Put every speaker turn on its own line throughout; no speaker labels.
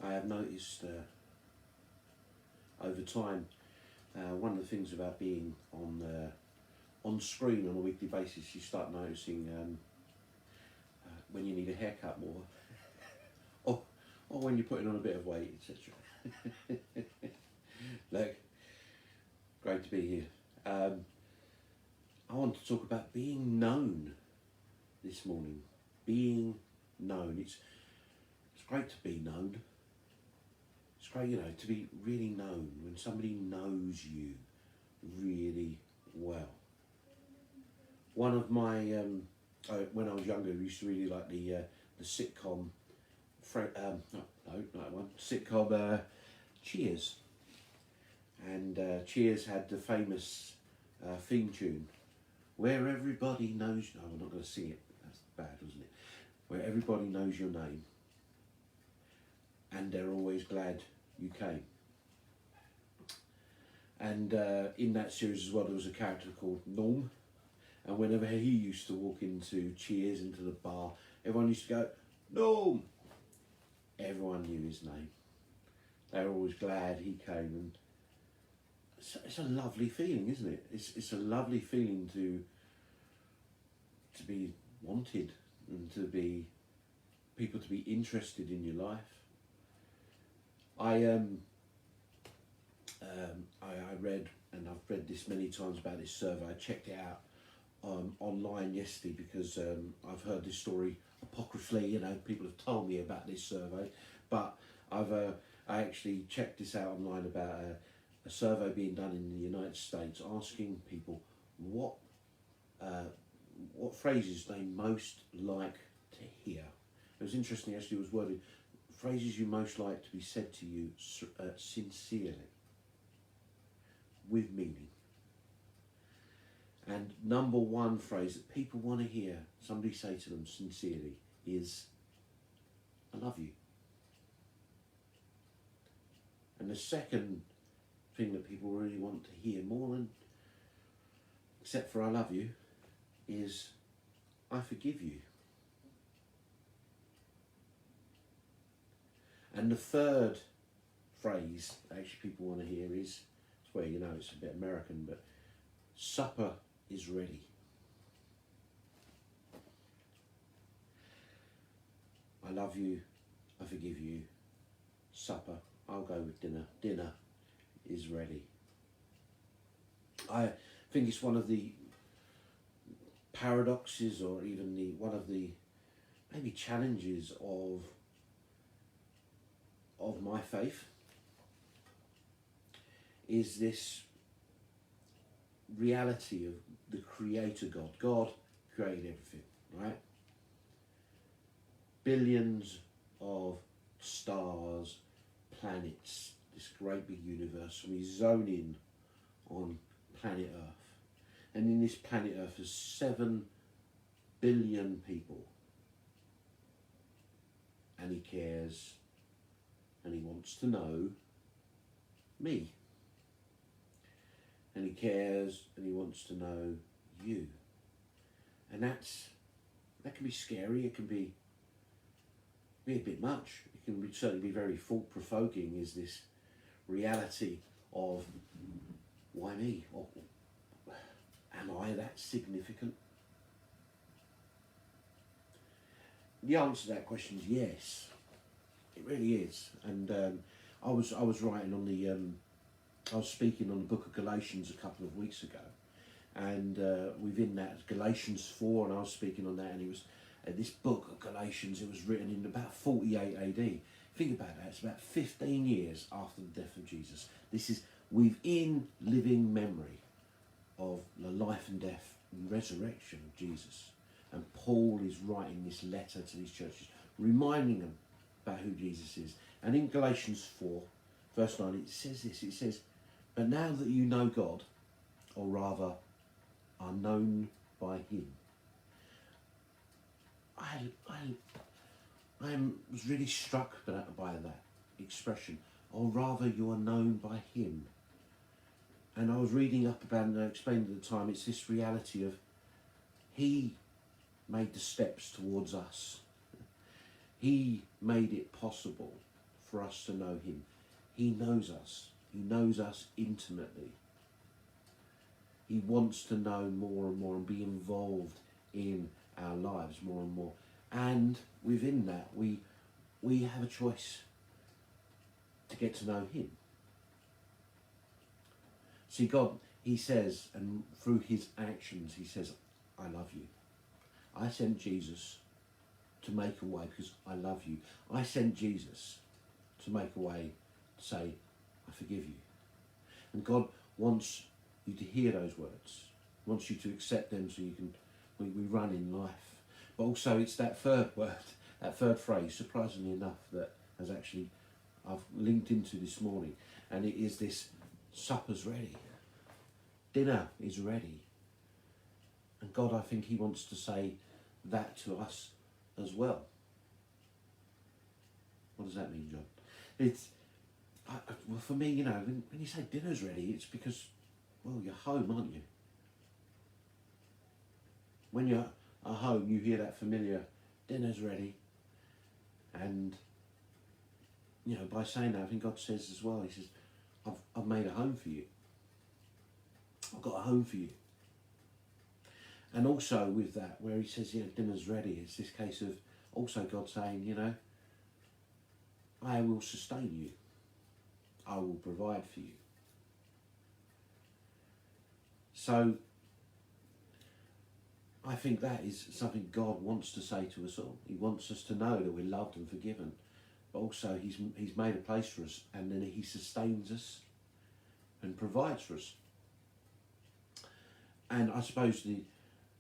I have noticed over time, one of the things about being on screen on a weekly basis, you start noticing when you need a haircut more, or when you're putting on a bit of weight, etc. Look, great to be here. I want to talk about being known this morning. Being known. It's great to be known. It's great, to be really known, when somebody knows you really well. One of my, when I was younger, I used to really like the sitcom, sitcom Cheers. And Cheers had the famous theme tune, where everybody knows, no, we're not going to sing it, that's bad, wasn't it? Where everybody knows your name, and they're always glad you came. And in that series as well, there was a character called Norm, and whenever he used to walk into Cheers, into the bar, everyone used to go, Norm! Everyone knew his name. They were always glad he came, and it's a lovely feeling, isn't it? It's a lovely feeling to be wanted, and to be people to be interested in your life. I read, and I've read this many times about this survey. I checked it out online yesterday because I've heard this story apocryphally. People have told me about this survey, but I actually checked this out online about a survey being done in the United States, asking people what phrases they most like to hear. It was interesting, actually. It was worded, phrases you most like to be said to you sincerely, with meaning. And number one phrase that people want to hear somebody say to them sincerely is, I love you. And the second thing that people really want to hear more than, except for I love you, is I forgive you. And the third phrase actually people want to hear is, it's where it's a bit American, but supper is ready. I love you, I forgive you, supper, I'll go with dinner, dinner is ready. I think it's one of the paradoxes, or even one of the maybe challenges of my faith, is this reality of the Creator God. God created everything, right? Billions of stars, planets, this great big universe. We zone in on planet Earth. And in this planet Earth there's 7 billion people. And he cares, and he wants to know me. And he cares, and he wants to know you. And that can be scary. It can be a bit much. It can certainly be very thought-provoking, is this reality of, why me? Or, am I that significant? The answer to that question is yes. It really is. And I was writing on the I was speaking on the book of Galatians a couple of weeks ago, and within that, Galatians 4, and I was speaking on that, and it was this book of Galatians. It was written in about 48 AD. Think about that. It's about 15 years after the death of Jesus. This is within living memory of the life and death and resurrection of Jesus. And Paul is writing this letter to these churches, reminding them about who Jesus is. And in Galatians 4, verse 9, it says this. It says, but now that you know God, or rather are known by him. I was really struck by that expression, or rather you are known by him. And I was reading up about it, and I explained at the time, it's this reality of he made the steps towards us. He made it possible for us to know him. He knows us. He knows us intimately. He wants to know more and more and be involved in our lives more and more. And within that, we have a choice to get to know him. See, God, he says, and through his actions, he says, I love you. I sent Jesus to make a way because I love you. I sent Jesus to make a way to say, I forgive you. And God wants you to hear those words, wants you to accept them so you can, we run in life. But also it's that third word, that third phrase, surprisingly enough, that has actually, I've linked into this morning, and it is this: supper's ready. Dinner is ready. And God, I think he wants to say that to us as well. What does that mean, John? It's, well, for me, when you say dinner's ready, it's because, well, you're home, aren't you? When you're at home, you hear that familiar, dinner's ready. And, by saying that, I think God says as well, he says, I've made a home for you. I've got a home for you. And also with that, where he says, dinner's ready, it's this case of also God saying, I will sustain you. I will provide for you. So I think that is something God wants to say to us all. He wants us to know that we're loved and forgiven, but also he's made a place for us, and then he sustains us and provides for us. And I suppose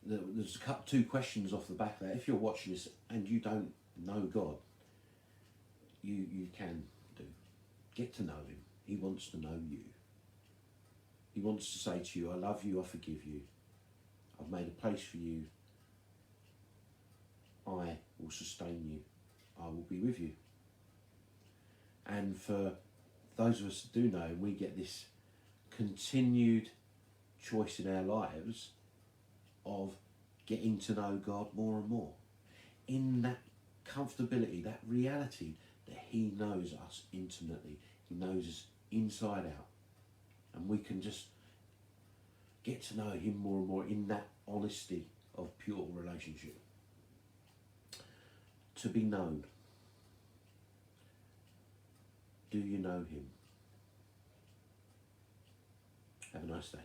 there's two questions off the back of that. If you're watching this and you don't know God, you can do. Get to know him. He wants to know you. He wants to say to you, I love you, I forgive you. I've made a place for you. I will sustain you. I will be with you. And for those of us that do know, we get this continued choice in our lives of getting to know God more and more. In that comfortability, that reality that he knows us intimately. He knows us inside out. And we can just get to know him more and more in that honesty of pure relationship. To be known. Do you know him? Have a nice day.